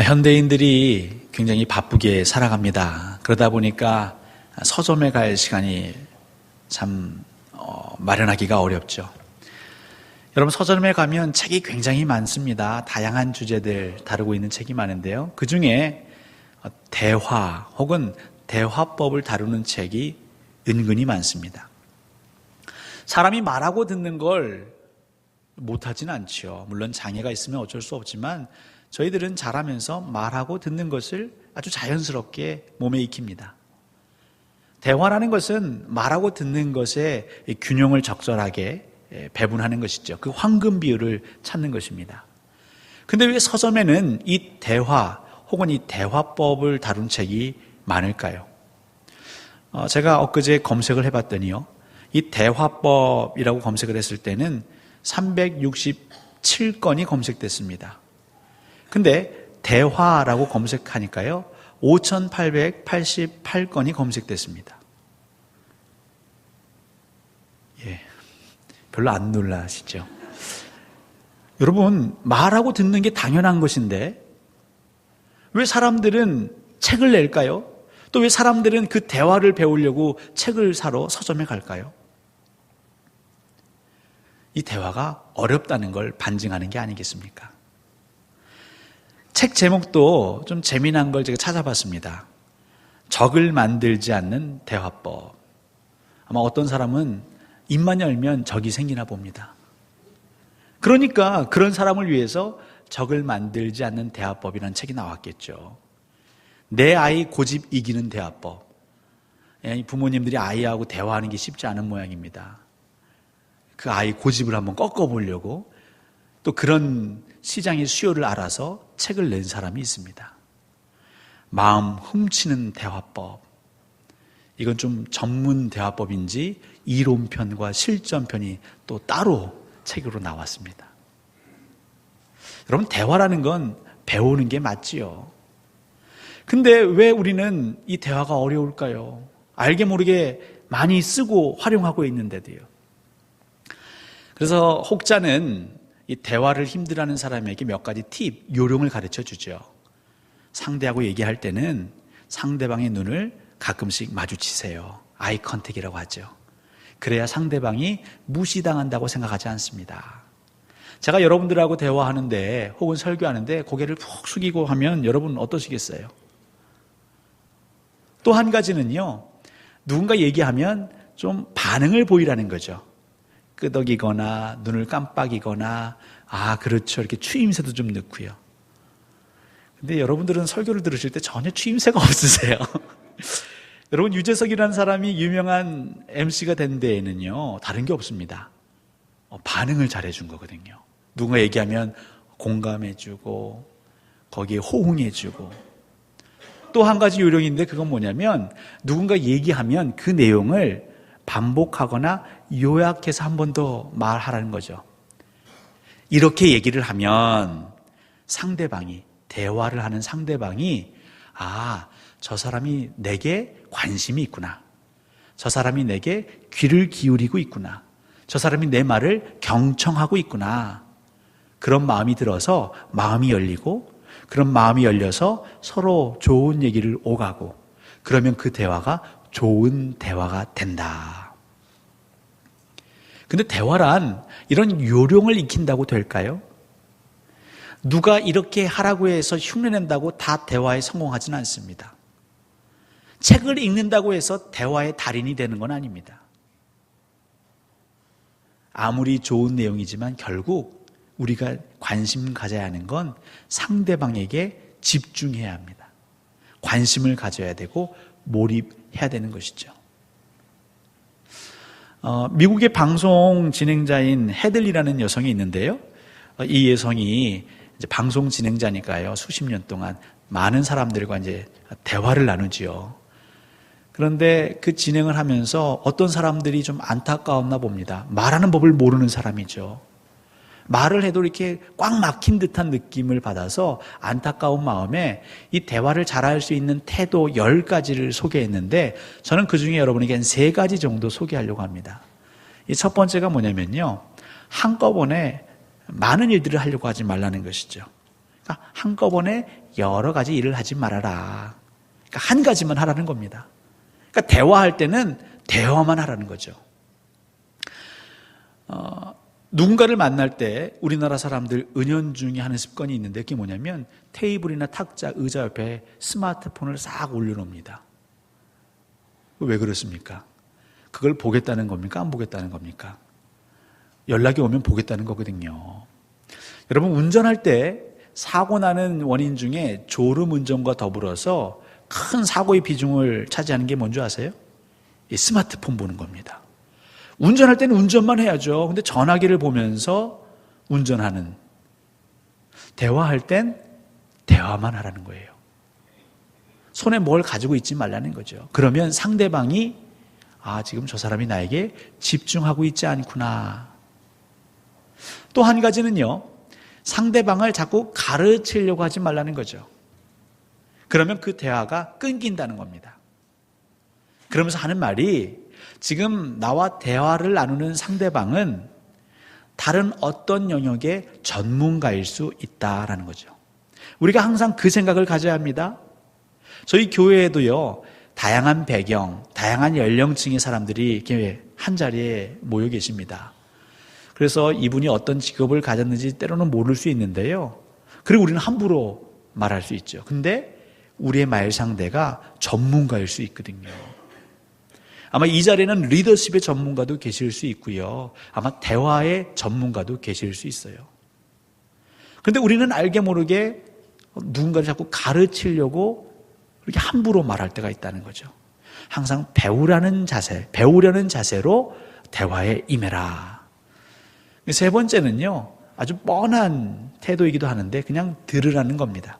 현대인들이 굉장히 바쁘게 살아갑니다. 그러다 보니까 서점에 갈 시간이 참 마련하기가 어렵죠. 여러분, 서점에 가면 책이 굉장히 많습니다. 다양한 주제들 다루고 있는 책이 많은데요. 그 중에 대화 혹은 대화법을 다루는 책이 은근히 많습니다. 사람이 말하고 듣는 걸 못하진 않죠. 물론 장애가 있으면 어쩔 수 없지만 저희들은 자라면서 말하고 듣는 것을 아주 자연스럽게 몸에 익힙니다. 대화라는 것은 말하고 듣는 것의 균형을 적절하게 배분하는 것이죠. 그 황금 비율을 찾는 것입니다. 근데 왜 서점에는 이 대화 혹은 이 대화법을 다룬 책이 많을까요? 제가 엊그제 검색을 해봤더니요, 이 대화법이라고 검색을 했을 때는 367건이 검색됐습니다. 근데 대화라고 검색하니까요 5,888건이 검색됐습니다. 별로 안 놀라시죠? 여러분, 말하고 듣는 게 당연한 것인데 왜 사람들은 책을 낼까요? 또 왜 사람들은 그 대화를 배우려고 책을 사러 서점에 갈까요? 이 대화가 어렵다는 걸 반증하는 게 아니겠습니까? 책 제목도 좀 재미난 걸 제가 찾아봤습니다. 적을 만들지 않는 대화법. 아마 어떤 사람은 입만 열면 적이 생기나 봅니다. 그러니까 그런 사람을 위해서 적을 만들지 않는 대화법이라는 책이 나왔겠죠. 내 아이 고집 이기는 대화법. 부모님들이 아이하고 대화하는 게 쉽지 않은 모양입니다. 그 아이 고집을 한번 꺾어보려고 또 그런 시장의 수요를 알아서 책을 낸 사람이 있습니다. 마음 훔치는 대화법. 이건 좀 전문 대화법인지 이론편과 실전편이 또 따로 책으로 나왔습니다. 여러분, 대화라는 건 배우는 게 맞지요. 근데 왜 우리는 이 대화가 어려울까요? 알게 모르게 많이 쓰고 활용하고 있는데도요. 그래서 혹자는 이 대화를 힘들어하는 사람에게 몇 가지 팁, 요령을 가르쳐 주죠. 상대하고 얘기할 때는 상대방의 눈을 가끔씩 마주치세요. 아이 컨택이라고 하죠. 그래야 상대방이 무시당한다고 생각하지 않습니다. 제가 여러분들하고 대화하는데 혹은 설교하는데 고개를 푹 숙이고 하면 여러분 어떠시겠어요? 또 한 가지는요, 누군가 얘기하면 좀 반응을 보이라는 거죠. 끄덕이거나 눈을 깜빡이거나 그렇죠, 이렇게 추임새도 좀 넣고요. 근데 여러분들은 설교를 들으실 때 전혀 추임새가 없으세요. 여러분, 유재석이라는 사람이 유명한 MC가 된 데에는요 다른 게 없습니다. 반응을 잘해준 거거든요. 누군가 얘기하면 공감해주고 거기에 호응해주고, 또 한 가지 요령인데 그건 뭐냐면 누군가 얘기하면 그 내용을 반복하거나 요약해서 한 번 더 말하라는 거죠. 이렇게 얘기를 하면 상대방이, 대화를 하는 상대방이 저 사람이 내게 관심이 있구나, 저 사람이 내게 귀를 기울이고 있구나, 저 사람이 내 말을 경청하고 있구나, 그런 마음이 들어서 마음이 열리고, 그런 마음이 열려서 서로 좋은 얘기를 오가고, 그러면 그 대화가 좋은 대화가 된다. 근데 대화란 이런 요령을 익힌다고 될까요? 누가 이렇게 하라고 해서 흉내낸다고 다 대화에 성공하지는 않습니다. 책을 읽는다고 해서 대화의 달인이 되는 건 아닙니다. 아무리 좋은 내용이지만 결국 우리가 관심 가져야 하는 건 상대방에게 집중해야 합니다. 관심을 가져야 되고 몰입해야 되는 것이죠. 미국의 방송 진행자인 헤들리라는 여성이 있는데요. 이 여성이 이제 방송 진행자니까요, 수십 년 동안 많은 사람들과 이제 대화를 나누지요. 그런데 그 진행을 하면서 어떤 사람들이 좀 안타까웠나 봅니다. 말하는 법을 모르는 사람이죠. 말을 해도 이렇게 꽉 막힌 듯한 느낌을 받아서 안타까운 마음에 이 대화를 잘할 수 있는 태도 10가지를 소개했는데, 저는 그 중에 여러분에게 한 3가지 정도 소개하려고 합니다. 이 첫 번째가 뭐냐면요, 한꺼번에 많은 일들을 하려고 하지 말라는 것이죠. 그러니까 한꺼번에 여러 가지 일을 하지 말아라. 그러니까 한 가지만 하라는 겁니다. 그러니까 대화할 때는 대화만 하라는 거죠. 누군가를 만날 때 우리나라 사람들 은연중에 하는 습관이 있는데 그게 뭐냐면 테이블이나 탁자, 의자 옆에 스마트폰을 싹 올려놓습니다. 왜 그렇습니까? 그걸 보겠다는 겁니까? 안 보겠다는 겁니까? 연락이 오면 보겠다는 거거든요. 여러분, 운전할 때 사고 나는 원인 중에 졸음 운전과 더불어서 큰 사고의 비중을 차지하는 게 뭔지 아세요? 이 스마트폰 보는 겁니다. 운전할 때는 운전만 해야죠. 근데 전화기를 보면서 운전하는, 대화할 땐 대화만 하라는 거예요. 손에 뭘 가지고 있지 말라는 거죠. 그러면 상대방이 지금 저 사람이 나에게 집중하고 있지 않구나. 또 한 가지는요, 상대방을 자꾸 가르치려고 하지 말라는 거죠. 그러면 그 대화가 끊긴다는 겁니다. 그러면서 하는 말이 지금 나와 대화를 나누는 상대방은 다른 어떤 영역의 전문가일 수 있다라는 거죠. 우리가 항상 그 생각을 가져야 합니다. 저희 교회에도요, 다양한 배경, 다양한 연령층의 사람들이 이렇게 한 자리에 모여 계십니다. 그래서 이분이 어떤 직업을 가졌는지 때로는 모를 수 있는데요. 그리고 우리는 함부로 말할 수 있죠. 근데 우리의 말 상대가 전문가일 수 있거든요. 아마 이 자리에는 리더십의 전문가도 계실 수 있고요. 아마 대화의 전문가도 계실 수 있어요. 그런데 우리는 알게 모르게 누군가를 자꾸 가르치려고 그렇게 함부로 말할 때가 있다는 거죠. 항상 배우려는 자세로 대화에 임해라. 세 번째는요, 아주 뻔한 태도이기도 하는데 그냥 들으라는 겁니다.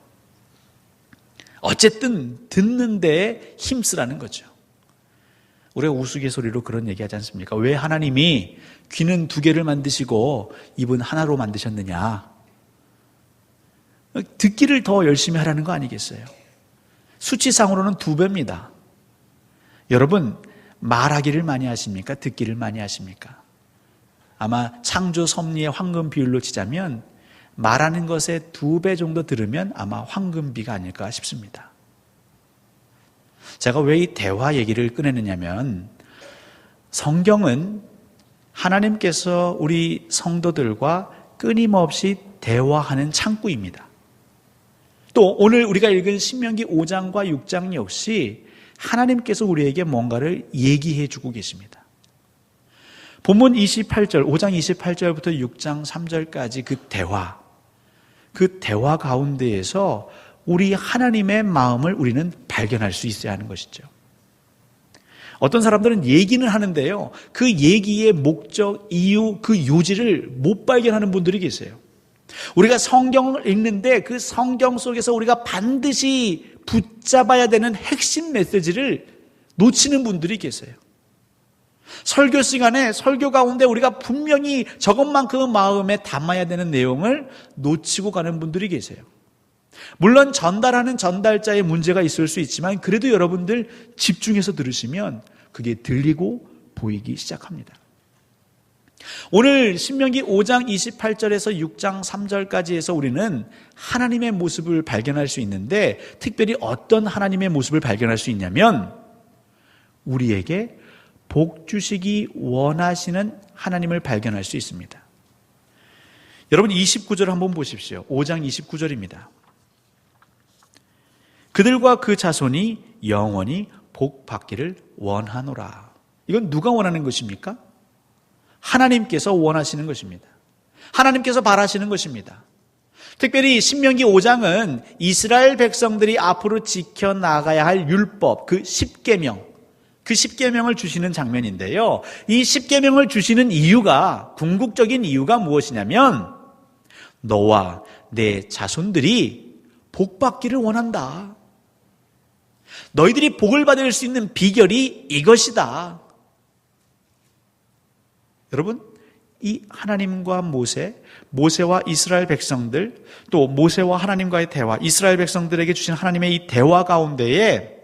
어쨌든 듣는 데에 힘쓰라는 거죠. 우리가 우스갯소리로 그런 얘기하지 않습니까? 왜 하나님이 귀는 두 개를 만드시고 입은 하나로 만드셨느냐? 듣기를 더 열심히 하라는 거 아니겠어요? 수치상으로는 2배입니다. 여러분, 말하기를 많이 하십니까? 듣기를 많이 하십니까? 아마 창조 섭리의 황금 비율로 치자면 말하는 것에 2배 정도 들으면 아마 황금비가 아닐까 싶습니다. 제가 왜 이 대화 얘기를 꺼내느냐면 성경은 하나님께서 우리 성도들과 끊임없이 대화하는 창구입니다. 또 오늘 우리가 읽은 신명기 5장과 6장 역시 하나님께서 우리에게 뭔가를 얘기해 주고 계십니다. 본문 28절, 5장 28절부터 6장 3절까지 그 대화 가운데에서 우리 하나님의 마음을 우리는 발견할 수 있어야 하는 것이죠. 어떤 사람들은 얘기는 하는데요, 그 얘기의 목적, 이유, 그 요지를 못 발견하는 분들이 계세요. 우리가 성경을 읽는데 그 성경 속에서 우리가 반드시 붙잡아야 되는 핵심 메시지를 놓치는 분들이 계세요. 설교 시간에 설교 가운데 우리가 분명히 저것만큼 마음에 담아야 되는 내용을 놓치고 가는 분들이 계세요. 물론 전달하는 전달자의 문제가 있을 수 있지만 그래도 여러분들 집중해서 들으시면 그게 들리고 보이기 시작합니다. 오늘 신명기 5장 28절에서 6장 3절까지 해서 우리는 하나님의 모습을 발견할 수 있는데 특별히 어떤 하나님의 모습을 발견할 수 있냐면 우리에게 복 주시기 원하시는 하나님을 발견할 수 있습니다. 여러분 29절 한번 보십시오. 5장 29절입니다. 그들과 그 자손이 영원히 복 받기를 원하노라. 이건 누가 원하는 것입니까? 하나님께서 원하시는 것입니다. 하나님께서 바라시는 것입니다. 특별히 신명기 5장은 이스라엘 백성들이 앞으로 지켜나가야 할 율법, 그 10계명, 그 10계명을 주시는 장면인데요. 이 10계명을 주시는 이유가, 궁극적인 이유가 무엇이냐면 너와 내 자손들이 복 받기를 원한다. 너희들이 복을 받을 수 있는 비결이 이것이다. 여러분, 이 하나님과 모세와 이스라엘 백성들, 또 모세와 하나님과의 대화, 이스라엘 백성들에게 주신 하나님의 이 대화 가운데에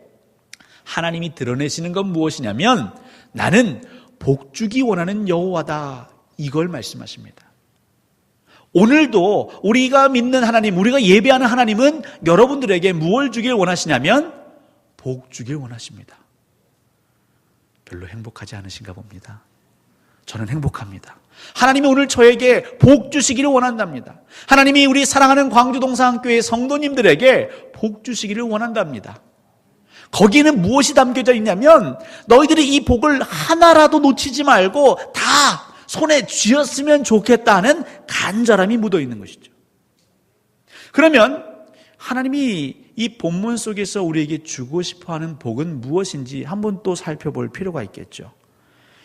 하나님이 드러내시는 건 무엇이냐면 나는 복 주기 원하는 여호와다. 이걸 말씀하십니다. 오늘도 우리가 믿는 하나님, 우리가 예배하는 하나님은 여러분들에게 무엇을 주길 원하시냐면 복 주길 원하십니다. 별로 행복하지 않으신가 봅니다. 저는 행복합니다. 하나님이 오늘 저에게 복 주시기를 원한답니다. 하나님이 우리 사랑하는 광주동산교회 성도님들에게 복 주시기를 원한답니다. 거기에는 무엇이 담겨져 있냐면 너희들이 이 복을 하나라도 놓치지 말고 다 손에 쥐었으면 좋겠다는 간절함이 묻어 있는 것이죠. 그러면 하나님이 이 본문 속에서 우리에게 주고 싶어하는 복은 무엇인지 한번 또 살펴볼 필요가 있겠죠.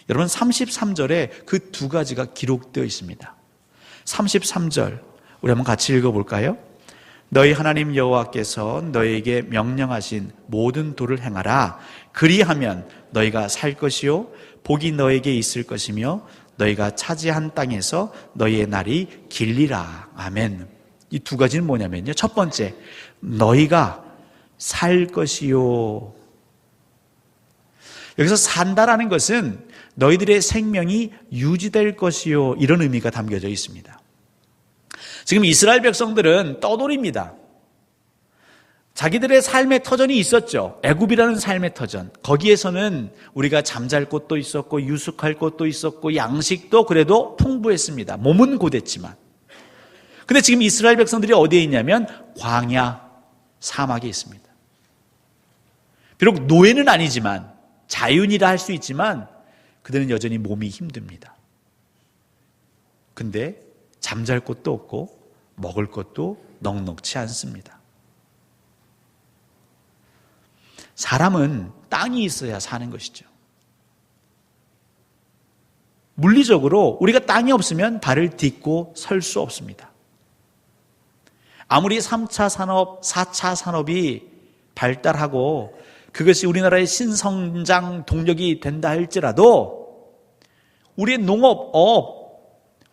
여러분 33절에 그 두 가지가 기록되어 있습니다. 33절 우리 한번 같이 읽어볼까요? 너희 하나님 여호와께서 너희에게 명령하신 모든 도를 행하라. 그리하면 너희가 살 것이요 복이 너희에게 있을 것이며 너희가 차지한 땅에서 너희의 날이 길리라. 아멘. 이 두 가지는 뭐냐면요. 첫 번째, 너희가 살 것이요. 여기서 산다라는 것은 너희들의 생명이 유지될 것이요, 이런 의미가 담겨져 있습니다. 지금 이스라엘 백성들은 떠돌입니다. 자기들의 삶의 터전이 있었죠. 애굽이라는 삶의 터전. 거기에서는 우리가 잠잘 곳도 있었고 유숙할 곳도 있었고 양식도 그래도 풍부했습니다. 몸은 고됐지만. 근데 지금 이스라엘 백성들이 어디에 있냐면 광야, 사막에 있습니다. 비록 노예는 아니지만 자윤이라 할 수 있지만 그들은 여전히 몸이 힘듭니다. 근데 잠잘 곳도 없고 먹을 것도 넉넉치 않습니다. 사람은 땅이 있어야 사는 것이죠. 물리적으로 우리가 땅이 없으면 발을 딛고 설 수 없습니다. 아무리 3차 산업, 4차 산업이 발달하고 그것이 우리나라의 신성장 동력이 된다 할지라도 우리의 농업,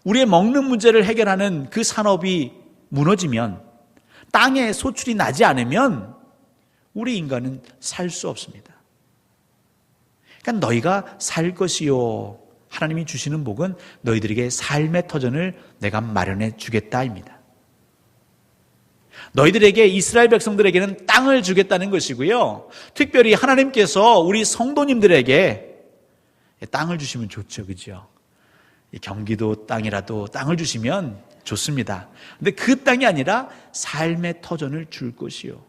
우리의 먹는 문제를 해결하는 그 산업이 무너지면, 땅에 소출이 나지 않으면 우리 인간은 살 수 없습니다. 그러니까 너희가 살 것이요, 하나님이 주시는 복은 너희들에게 삶의 터전을 내가 마련해 주겠다입니다. 너희들에게, 이스라엘 백성들에게는 땅을 주겠다는 것이고요, 특별히 하나님께서 우리 성도님들에게 땅을 주시면 좋죠, 그죠? 경기도 땅이라도 땅을 주시면 좋습니다. 근데 그 땅이 아니라 삶의 터전을 줄 것이요,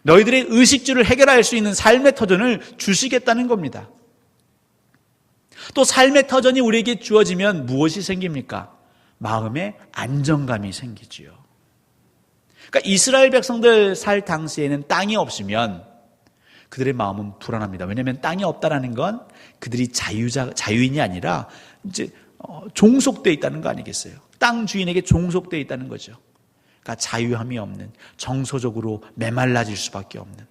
너희들의 의식주를 해결할 수 있는 삶의 터전을 주시겠다는 겁니다. 또 삶의 터전이 우리에게 주어지면 무엇이 생깁니까? 마음의 안정감이 생기지요. 그러니까 이스라엘 백성들 살 당시에는 땅이 없으면 그들의 마음은 불안합니다. 왜냐하면 땅이 없다라는 건 그들이 자유인이 아니라 이제 종속되어 있다는 거 아니겠어요? 땅 주인에게 종속되어 있다는 거죠. 그러니까 자유함이 없는, 정서적으로 메말라질 수밖에 없는,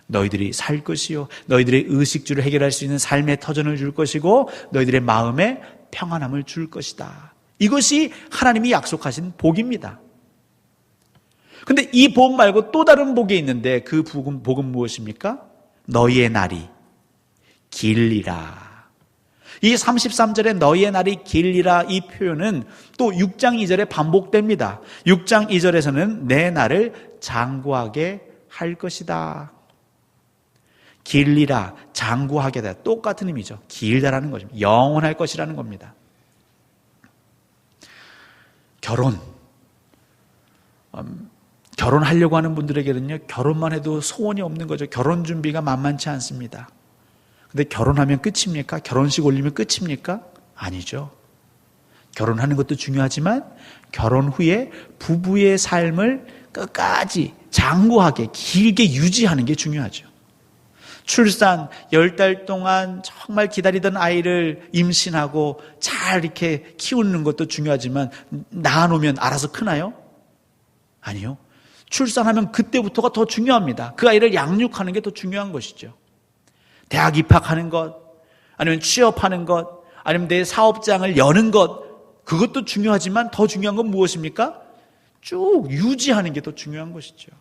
너희들이 살 것이요, 너희들의 의식주를 해결할 수 있는 삶의 터전을 줄 것이고 너희들의 마음에 평안함을 줄 것이다. 이것이 하나님이 약속하신 복입니다. 근데 이 복 말고 또 다른 복이 있는데 그 복은 무엇입니까? 너희의 날이 길리라. 이 33절에 너희의 날이 길리라, 이 표현은 또 6장 2절에 반복됩니다. 6장 2절에서는 내 날을 장구하게 할 것이다. 길리라, 장구하게 다, 똑같은 의미죠. 길다라는 거죠. 영원할 것이라는 겁니다. 결혼하려고 하는 분들에게는요, 결혼만 해도 소원이 없는 거죠. 결혼 준비가 만만치 않습니다. 근데 결혼하면 끝입니까? 결혼식 올리면 끝입니까? 아니죠. 결혼하는 것도 중요하지만 결혼 후에 부부의 삶을 끝까지 장구하게 길게 유지하는 게 중요하죠. 출산 10달 동안 정말 기다리던 아이를 임신하고 잘 이렇게 키우는 것도 중요하지만 낳아놓으면 알아서 크나요? 아니요. 출산하면 그때부터가 더 중요합니다. 그 아이를 양육하는 게 더 중요한 것이죠. 대학 입학하는 것, 아니면 취업하는 것, 아니면 내 사업장을 여는 것, 그것도 중요하지만 더 중요한 건 무엇입니까? 쭉 유지하는 게 더 중요한 것이죠.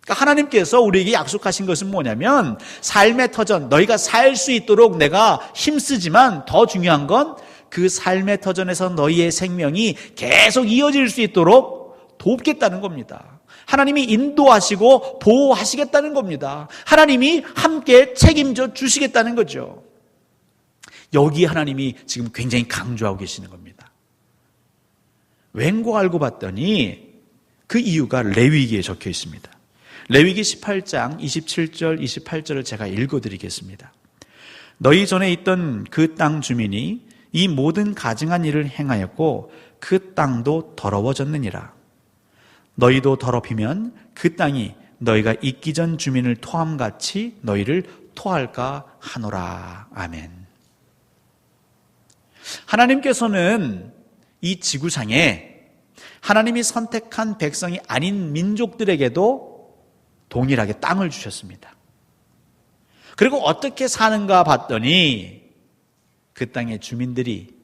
그러니까 하나님께서 우리에게 약속하신 것은 뭐냐면 삶의 터전, 너희가 살 수 있도록 내가 힘쓰지만 더 중요한 건 그 삶의 터전에서 너희의 생명이 계속 이어질 수 있도록 돕겠다는 겁니다. 하나님이 인도하시고 보호하시겠다는 겁니다. 하나님이 함께 책임져 주시겠다는 거죠. 여기 하나님이 지금 굉장히 강조하고 계시는 겁니다. 왠고 알고 봤더니 그 이유가 레위기에 적혀 있습니다. 레위기 18장 27절 28절을 제가 읽어드리겠습니다. 너희 전에 있던 그 땅 주민이 이 모든 가증한 일을 행하였고 그 땅도 더러워졌느니라. 너희도 더럽히면 그 땅이 너희가 있기 전 주민을 토함같이 너희를 토할까 하노라. 아멘. 하나님께서는 이 지구상에 하나님이 선택한 백성이 아닌 민족들에게도 동일하게 땅을 주셨습니다. 그리고 어떻게 사는가 봤더니 그 땅의 주민들이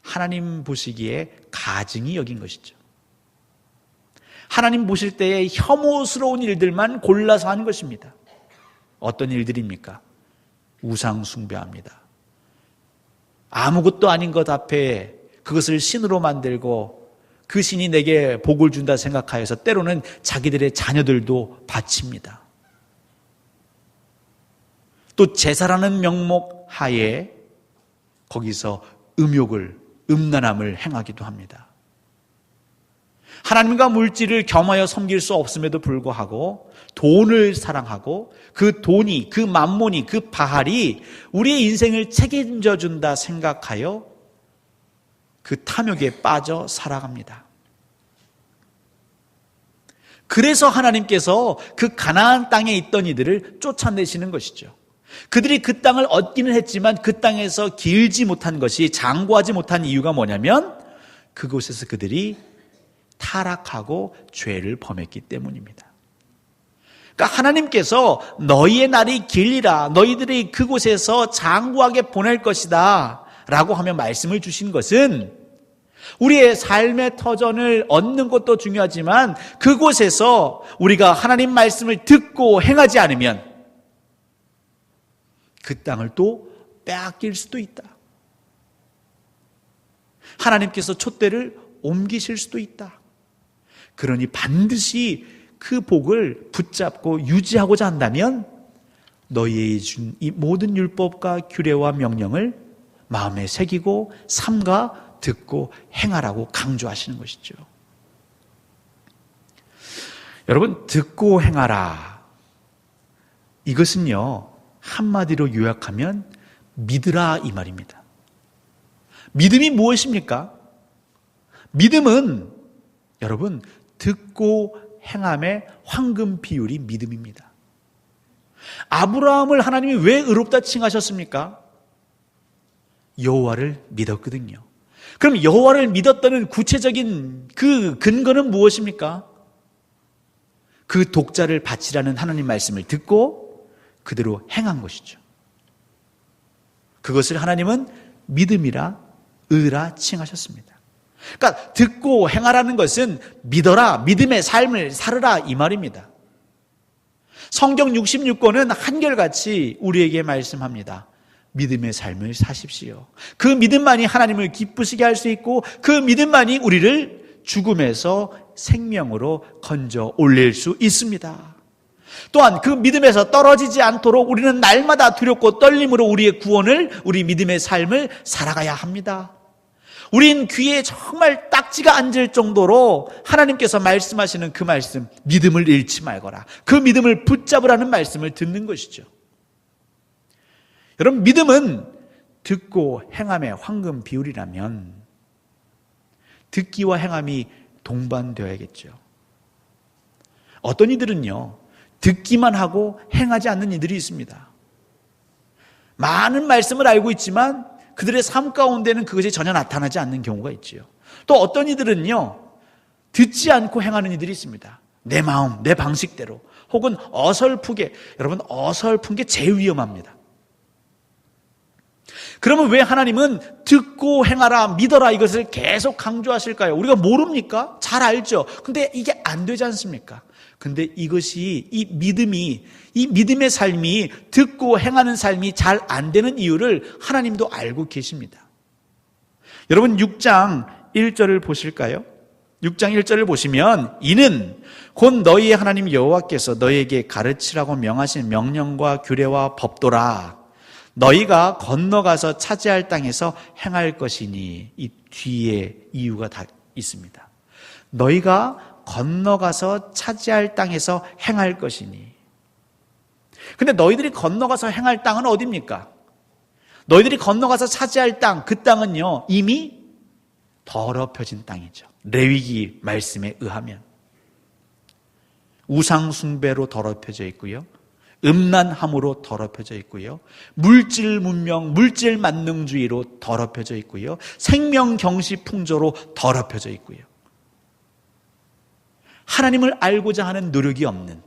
하나님 보시기에 가증히 여긴 것이죠. 하나님 보실 때에 혐오스러운 일들만 골라서 하는 것입니다. 어떤 일들입니까? 우상 숭배합니다. 아무것도 아닌 것 앞에 그것을 신으로 만들고 그 신이 내게 복을 준다 생각하여서 때로는 자기들의 자녀들도 바칩니다. 또 제사라는 명목 하에 거기서 음란함을 행하기도 합니다. 하나님과 물질을 겸하여 섬길 수 없음에도 불구하고 돈을 사랑하고 그 돈이, 그 만몬이, 그 바알이 우리의 인생을 책임져 준다 생각하여 그 탐욕에 빠져 살아갑니다. 그래서 하나님께서 그 가나안 땅에 있던 이들을 쫓아내시는 것이죠. 그들이 그 땅을 얻기는 했지만 그 땅에서 길지 못한 것이, 장구하지 못한 이유가 뭐냐면 그곳에서 그들이 타락하고 죄를 범했기 때문입니다. 그러니까 하나님께서 너희의 날이 길리라, 너희들이 그곳에서 장구하게 보낼 것이다 라고 하며 말씀을 주신 것은 우리의 삶의 터전을 얻는 것도 중요하지만 그곳에서 우리가 하나님 말씀을 듣고 행하지 않으면 그 땅을 또 빼앗길 수도 있다. 하나님께서 촛대를 옮기실 수도 있다. 그러니 반드시 그 복을 붙잡고 유지하고자 한다면 너희에게 준 이 모든 율법과 규례와 명령을 마음에 새기고 삼가 듣고 행하라고 강조하시는 것이죠. 여러분, 듣고 행하라. 이것은요, 한마디로 요약하면 믿으라 이 말입니다. 믿음이 무엇입니까? 믿음은 여러분, 듣고 행함의 황금 비율이 믿음입니다. 아브라함을 하나님이 왜 의롭다 칭하셨습니까? 여호와를 믿었거든요. 그럼 여호와를 믿었다는 구체적인 그 근거는 무엇입니까? 그 독자를 바치라는 하나님 말씀을 듣고 그대로 행한 것이죠. 그것을 하나님은 믿음이라 의라 칭하셨습니다. 그러니까 듣고 행하라는 것은 믿어라, 믿음의 삶을 살으라 이 말입니다. 성경 66권은 한결같이 우리에게 말씀합니다. 믿음의 삶을 사십시오. 그 믿음만이 하나님을 기쁘시게 할 수 있고 그 믿음만이 우리를 죽음에서 생명으로 건져 올릴 수 있습니다. 또한 그 믿음에서 떨어지지 않도록 우리는 날마다 두렵고 떨림으로 우리의 구원을, 우리 믿음의 삶을 살아가야 합니다. 우린 귀에 정말 딱지가 앉을 정도로 하나님께서 말씀하시는 그 말씀, 믿음을 잃지 말거라, 그 믿음을 붙잡으라는 말씀을 듣는 것이죠. 여러분, 믿음은 듣고 행함의 황금 비율이라면 듣기와 행함이 동반되어야겠죠. 어떤 이들은요, 듣기만 하고 행하지 않는 이들이 있습니다. 많은 말씀을 알고 있지만 그들의 삶 가운데는 그것이 전혀 나타나지 않는 경우가 있지요. 또 어떤 이들은요, 듣지 않고 행하는 이들이 있습니다. 내 마음, 내 방식대로, 혹은 어설프게. 여러분, 어설픈 게 제일 위험합니다. 그러면 왜 하나님은 듣고 행하라, 믿어라 이것을 계속 강조하실까요? 우리가 모릅니까? 잘 알죠. 근데 이게 안 되지 않습니까? 근데 이것이, 이 믿음의 삶이, 듣고 행하는 삶이 잘 안 되는 이유를 하나님도 알고 계십니다. 여러분 6장 1절을 보실까요? 6장 1절을 보시면 이는 곧 너희의 하나님 여호와께서 너희에게 가르치라고 명하신 명령과 규례와 법도라. 너희가 건너가서 차지할 땅에서 행할 것이니. 이 뒤에 이유가 다 있습니다. 너희가 건너가서 차지할 땅에서 행할 것이니. 근데 너희들이 건너가서 행할 땅은 어디입니까? 너희들이 건너가서 차지할 땅, 그 땅은요 이미 더럽혀진 땅이죠. 레위기 말씀에 의하면 우상 숭배로 더럽혀져 있고요, 음란함으로 더럽혀져 있고요, 물질 문명, 물질 만능주의로 더럽혀져 있고요, 생명경시 풍조로 더럽혀져 있고요, 하나님을 알고자 하는 노력이 없는,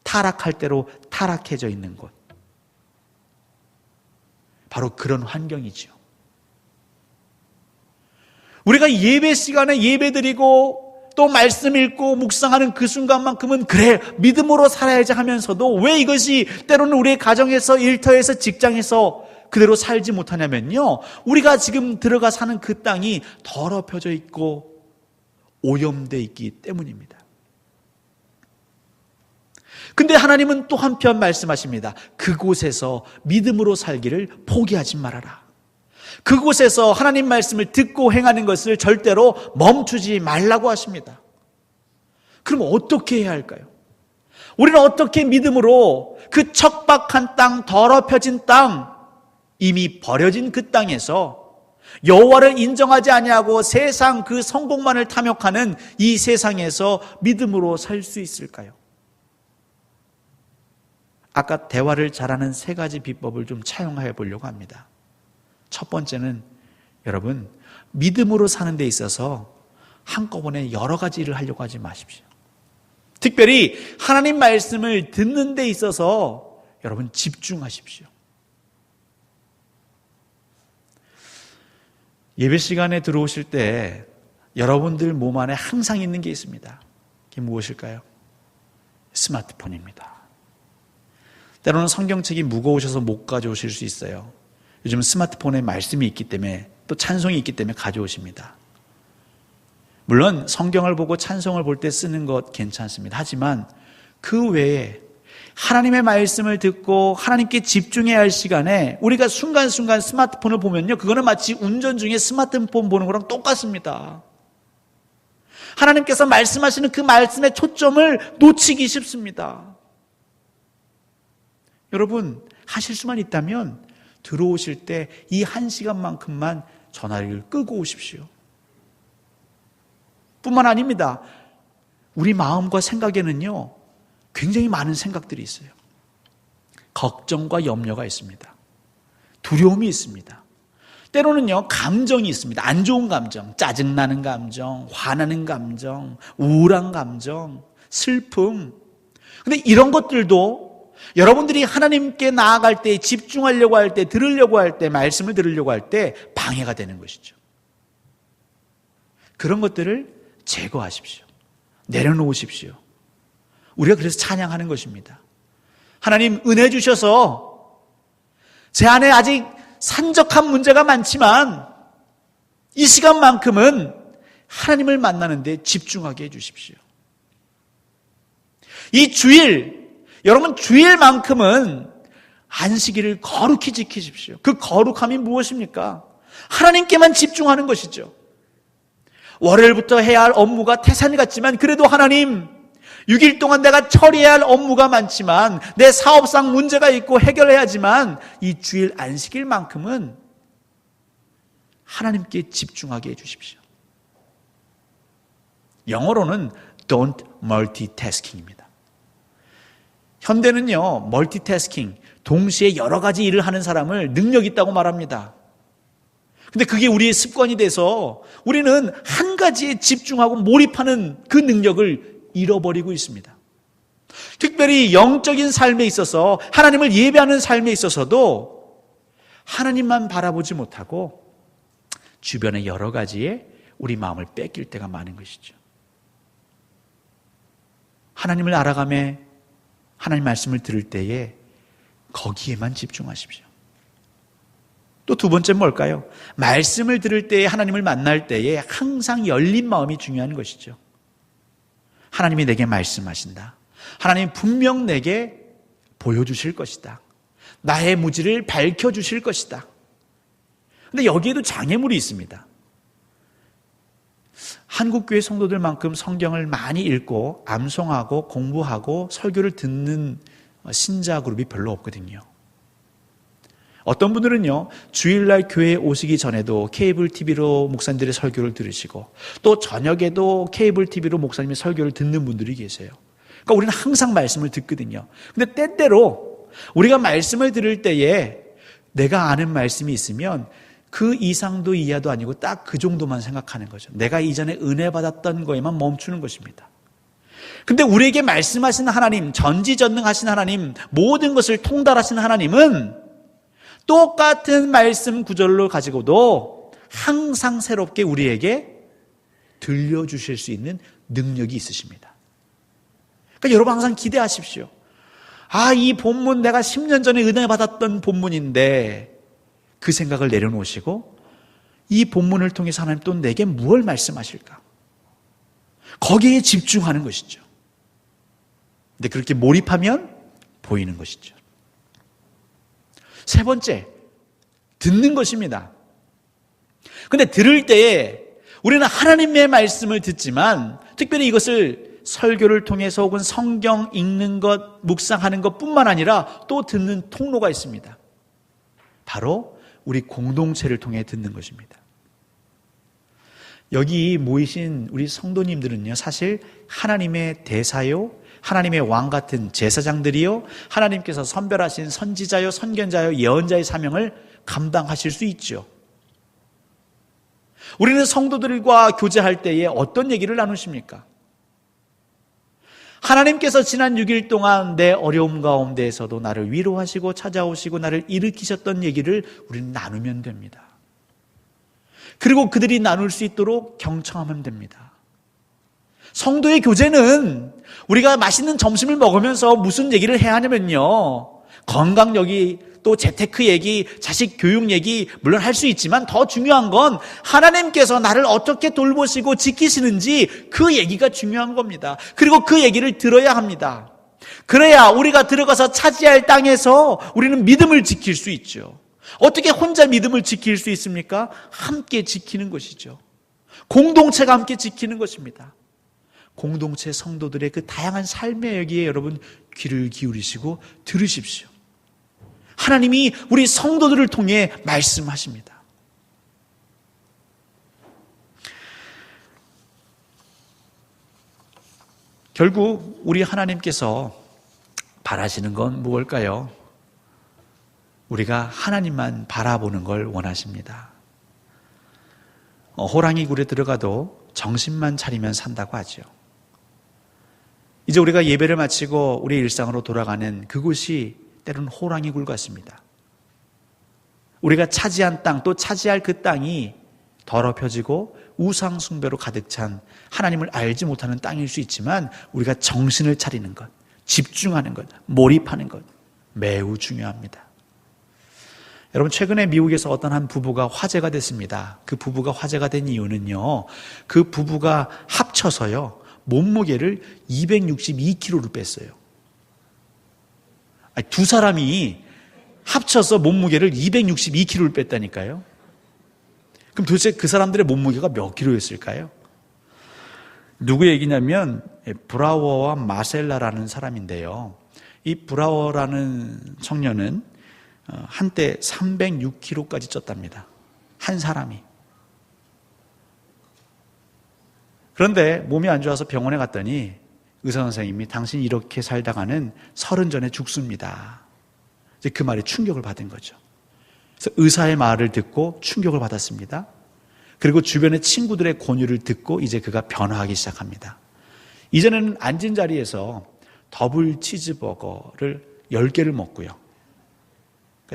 타락할 대로 타락해져 있는 곳, 바로 그런 환경이죠. 우리가 예배 시간에 예배드리고 또 말씀 읽고 묵상하는 그 순간만큼은 그래 믿음으로 살아야지 하면서도 왜 이것이 때로는 우리의 가정에서, 일터에서, 직장에서 그대로 살지 못하냐면요, 우리가 지금 들어가 사는 그 땅이 더럽혀져 있고 오염되어 있기 때문입니다. 근데 하나님은 또 한편 말씀하십니다. 그곳에서 믿음으로 살기를 포기하지 말아라. 그곳에서 하나님 말씀을 듣고 행하는 것을 절대로 멈추지 말라고 하십니다. 그럼 어떻게 해야 할까요? 우리는 어떻게 믿음으로 그 척박한 땅, 더럽혀진 땅, 이미 버려진 그 땅에서 여호와를 인정하지 아니하고 세상 그 성공만을 탐욕하는 이 세상에서 믿음으로 살 수 있을까요? 아까 대화를 잘하는 세 가지 비법을 좀 차용해 보려고 합니다. 첫 번째는 여러분, 믿음으로 사는 데 있어서 한꺼번에 여러 가지 일을 하려고 하지 마십시오. 특별히 하나님 말씀을 듣는 데 있어서 여러분 집중하십시오. 예배 시간에 들어오실 때 여러분들 몸 안에 항상 있는 게 있습니다. 그게 무엇일까요? 스마트폰입니다. 때로는 성경책이 무거우셔서 못 가져오실 수 있어요. 요즘 스마트폰에 말씀이 있기 때문에, 또 찬송이 있기 때문에 가져오십니다. 물론 성경을 보고 찬송을 볼 때 쓰는 것 괜찮습니다. 하지만 그 외에 하나님의 말씀을 듣고 하나님께 집중해야 할 시간에 우리가 순간순간 스마트폰을 보면요, 그거는 마치 운전 중에 스마트폰 보는 거랑 똑같습니다. 하나님께서 말씀하시는 그 말씀의 초점을 놓치기 쉽습니다. 여러분, 하실 수만 있다면 들어오실 때 이 1시간만큼만 전화를 끄고 오십시오. 뿐만 아닙니다. 우리 마음과 생각에는요, 굉장히 많은 생각들이 있어요. 걱정과 염려가 있습니다. 두려움이 있습니다. 때로는요, 감정이 있습니다. 안 좋은 감정, 짜증나는 감정, 화나는 감정, 우울한 감정, 슬픔. 근데 이런 것들도 여러분들이 하나님께 나아갈 때, 집중하려고 할 때, 들으려고 할 때, 말씀을 들으려고 할 때 방해가 되는 것이죠. 그런 것들을 제거하십시오. 내려놓으십시오. 우리가 그래서 찬양하는 것입니다. 하나님, 은혜 주셔서 제 안에 아직 산적한 문제가 많지만 이 시간만큼은 하나님을 만나는 데 집중하게 해주십시오. 이 주일, 여러분 주일만큼은 안식일을 거룩히 지키십시오. 그 거룩함이 무엇입니까? 하나님께만 집중하는 것이죠. 월요일부터 해야 할 업무가 태산 같지만 그래도 하나님, 6일 동안 내가 처리해야 할 업무가 많지만 내 사업상 문제가 있고 해결해야 하지만 이 주일 안식일만큼은 하나님께 집중하게 해주십시오. 영어로는 don't multitasking입니다. 현대는요, 멀티태스킹, 동시에 여러 가지 일을 하는 사람을 능력 있다고 말합니다. 근데 그게 우리의 습관이 돼서 우리는 한 가지에 집중하고 몰입하는 그 능력을 잃어버리고 있습니다. 특별히 영적인 삶에 있어서, 하나님을 예배하는 삶에 있어서도 하나님만 바라보지 못하고 주변의 여러 가지에 우리 마음을 뺏길 때가 많은 것이죠. 하나님을 알아가며 하나님 말씀을 들을 때에 거기에만 집중하십시오. 또 두 번째 뭘까요? 말씀을 들을 때에, 하나님을 만날 때에 항상 열린 마음이 중요한 것이죠. 하나님이 내게 말씀하신다. 하나님 분명 내게 보여주실 것이다. 나의 무지를 밝혀주실 것이다. 근데 여기에도 장애물이 있습니다. 한국교회 성도들만큼 성경을 많이 읽고 암송하고 공부하고 설교를 듣는 신자 그룹이 별로 없거든요. 어떤 분들은요, 주일날 교회에 오시기 전에도 케이블 TV로 목사님들의 설교를 들으시고 또 저녁에도 케이블 TV로 목사님의 설교를 듣는 분들이 계세요. 그러니까 우리는 항상 말씀을 듣거든요. 근데 때때로 우리가 말씀을 들을 때에 내가 아는 말씀이 있으면 그 이상도 이하도 아니고 딱 그 정도만 생각하는 거죠. 내가 이전에 은혜 받았던 거에만 멈추는 것입니다. 근데 우리에게 말씀하신 하나님, 전지전능하신 하나님, 모든 것을 통달하신 하나님은 똑같은 말씀 구절로 가지고도 항상 새롭게 우리에게 들려주실 수 있는 능력이 있으십니다. 그러니까 여러분 항상 기대하십시오. 이 본문 내가 10년 전에 은혜 받았던 본문인데 그 생각을 내려놓으시고 이 본문을 통해서 하나님 또 내게 무엇을 말씀하실까? 거기에 집중하는 것이죠. 근데 그렇게 몰입하면 보이는 것이죠. 세 번째, 듣는 것입니다. 근데 들을 때에 우리는 하나님의 말씀을 듣지만 특별히 이것을 설교를 통해서 혹은 성경 읽는 것, 묵상하는 것 뿐만 아니라 또 듣는 통로가 있습니다. 바로 우리 공동체를 통해 듣는 것입니다. 여기 모이신 우리 성도님들은요, 사실 하나님의 대사요, 하나님의 왕 같은 제사장들이요, 하나님께서 선별하신 선지자요, 선견자요, 예언자의 사명을 감당하실 수 있죠. 우리는 성도들과 교제할 때에 어떤 얘기를 나누십니까? 하나님께서 지난 6일 동안 내 어려움 가운데에서도 나를 위로하시고 찾아오시고 나를 일으키셨던 얘기를 우리는 나누면 됩니다. 그리고 그들이 나눌 수 있도록 경청하면 됩니다. 성도의 교제는 우리가 맛있는 점심을 먹으면서 무슨 얘기를 해야 하냐면요, 건강 얘기, 또 재테크 얘기, 자식 교육 얘기 물론 할 수 있지만 더 중요한 건 하나님께서 나를 어떻게 돌보시고 지키시는지 그 얘기가 중요한 겁니다. 그리고 그 얘기를 들어야 합니다. 그래야 우리가 들어가서 차지할 땅에서 우리는 믿음을 지킬 수 있죠. 어떻게 혼자 믿음을 지킬 수 있습니까? 함께 지키는 것이죠. 공동체가 함께 지키는 것입니다. 공동체 성도들의 그 다양한 삶의 여기에 여러분 귀를 기울이시고 들으십시오. 하나님이 우리 성도들을 통해 말씀하십니다. 결국 우리 하나님께서 바라시는 건 무엇일까요? 우리가 하나님만 바라보는 걸 원하십니다. 호랑이 굴에 들어가도 정신만 차리면 산다고 하죠. 이제 우리가 예배를 마치고 우리 일상으로 돌아가는 그곳이 때로는 호랑이 굴 같습니다. 우리가 차지한 땅, 또 차지할 그 땅이 더럽혀지고 우상 숭배로 가득 찬 하나님을 알지 못하는 땅일 수 있지만 우리가 정신을 차리는 것, 집중하는 것, 몰입하는 것 매우 중요합니다. 여러분, 최근에 미국에서 어떤 한 부부가 화제가 됐습니다. 그 부부가 화제가 된 이유는요, 그 부부가 합쳐서요 몸무게를 262kg를 뺐어요. 두 사람이 합쳐서 몸무게를 262kg를 뺐다니까요. 그럼 도대체 그 사람들의 몸무게가 몇 킬로였을까요? 누구 얘기냐면 브라워와 마셀라라는 사람인데요. 이 브라워라는 청년은 한때 306kg까지 쪘답니다. 한 사람이. 그런데 몸이 안 좋아서 병원에 갔더니 의사 선생님이 당신이 이렇게 살다가는 30 전에 죽습니다. 이제 그 말에 충격을 받은 거죠. 그래서 의사의 말을 듣고 충격을 받았습니다. 그리고 주변의 친구들의 권유를 듣고 이제 그가 변화하기 시작합니다. 이전에는 앉은 자리에서 더블 치즈버거를 10개를 먹고요.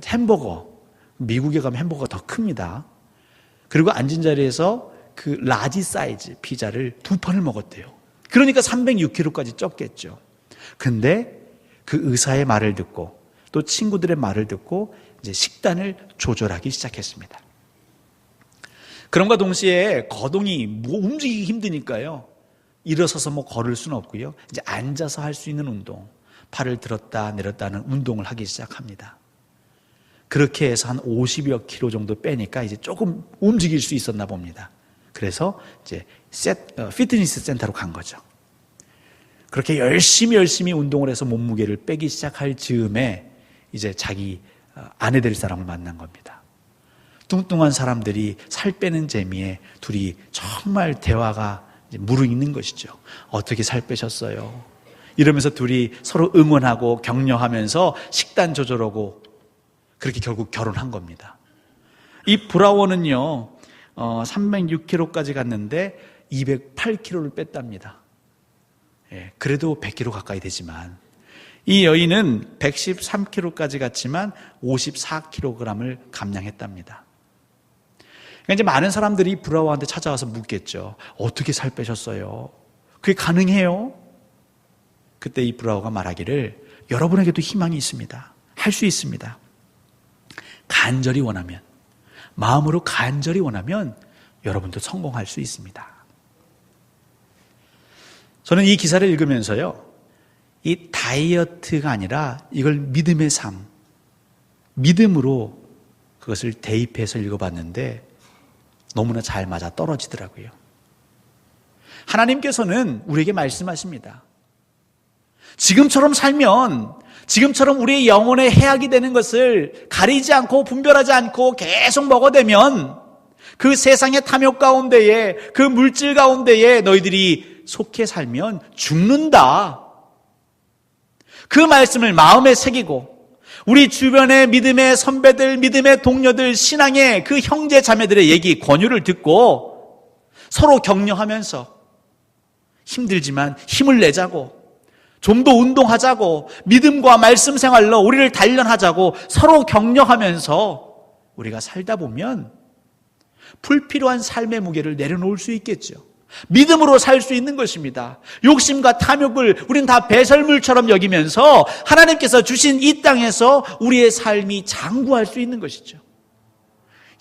햄버거, 미국에 가면 햄버거가 더 큽니다. 그리고 앉은 자리에서 그 라지 사이즈 피자를 2판을 먹었대요. 그러니까 306kg까지 쪘겠죠. 근데 그 의사의 말을 듣고 또 친구들의 말을 듣고 이제 식단을 조절하기 시작했습니다. 그럼과 동시에 거동이 움직이기 힘드니까요. 일어서서 걸을 수는 없고요. 이제 앉아서 할 수 있는 운동, 팔을 들었다 내렸다 하는 운동을 하기 시작합니다. 그렇게 해서 한 50여 킬로 정도 빼니까 이제 조금 움직일 수 있었나 봅니다. 그래서 이제 피트니스 센터로 간 거죠. 그렇게 열심히 운동을 해서 몸무게를 빼기 시작할 즈음에 이제 자기 아내 될 사람을 만난 겁니다. 뚱뚱한 사람들이 살 빼는 재미에 둘이 정말 대화가 무르익는 것이죠. 어떻게 살 빼셨어요? 이러면서 둘이 서로 응원하고 격려하면서 식단 조절하고 그렇게 결국 결혼한 겁니다. 이 브라워는요, 306kg까지 갔는데 208kg를 뺐답니다. 예, 그래도 100kg 가까이 되지만 이 여인은 113kg까지 갔지만 54kg을 감량했답니다. 그러니까 이제 많은 사람들이 브라워한테 찾아와서 묻겠죠. 어떻게 살 빼셨어요? 그게 가능해요? 그때 이 브라워가 말하기를 여러분에게도 희망이 있습니다. 할 수 있습니다. 간절히 원하면, 마음으로 간절히 원하면 여러분도 성공할 수 있습니다. 저는 이 기사를 읽으면서요, 이 다이어트가 아니라 이걸 믿음의 삶, 믿음으로 그것을 대입해서 읽어봤는데 너무나 잘 맞아 떨어지더라고요. 하나님께서는 우리에게 말씀하십니다. 지금처럼 살면, 지금처럼 우리의 영혼의 해악이 되는 것을 가리지 않고 분별하지 않고 계속 먹어대면 그 세상의 탐욕 가운데에, 그 물질 가운데에 너희들이 속해 살면 죽는다. 그 말씀을 마음에 새기고 우리 주변의 믿음의 선배들, 믿음의 동료들, 신앙의 그 형제 자매들의 얘기, 권유를 듣고 서로 격려하면서 힘들지만 힘을 내자고, 좀 더 운동하자고, 믿음과 말씀 생활로 우리를 단련하자고 서로 격려하면서 우리가 살다 보면 불필요한 삶의 무게를 내려놓을 수 있겠죠. 믿음으로 살 수 있는 것입니다. 욕심과 탐욕을 우리는 다 배설물처럼 여기면서 하나님께서 주신 이 땅에서 우리의 삶이 장구할 수 있는 것이죠.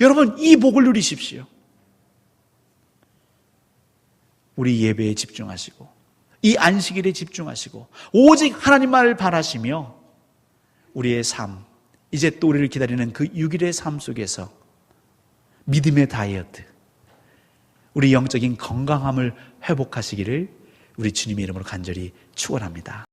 여러분, 이 복을 누리십시오. 우리 예배에 집중하시고 이 안식일에 집중하시고 오직 하나님만을 바라시며 우리의 삶, 이제 또 우리를 기다리는 그 6일의 삶 속에서 믿음의 다이어트, 우리 영적인 건강함을 회복하시기를 우리 주님의 이름으로 간절히 축원합니다.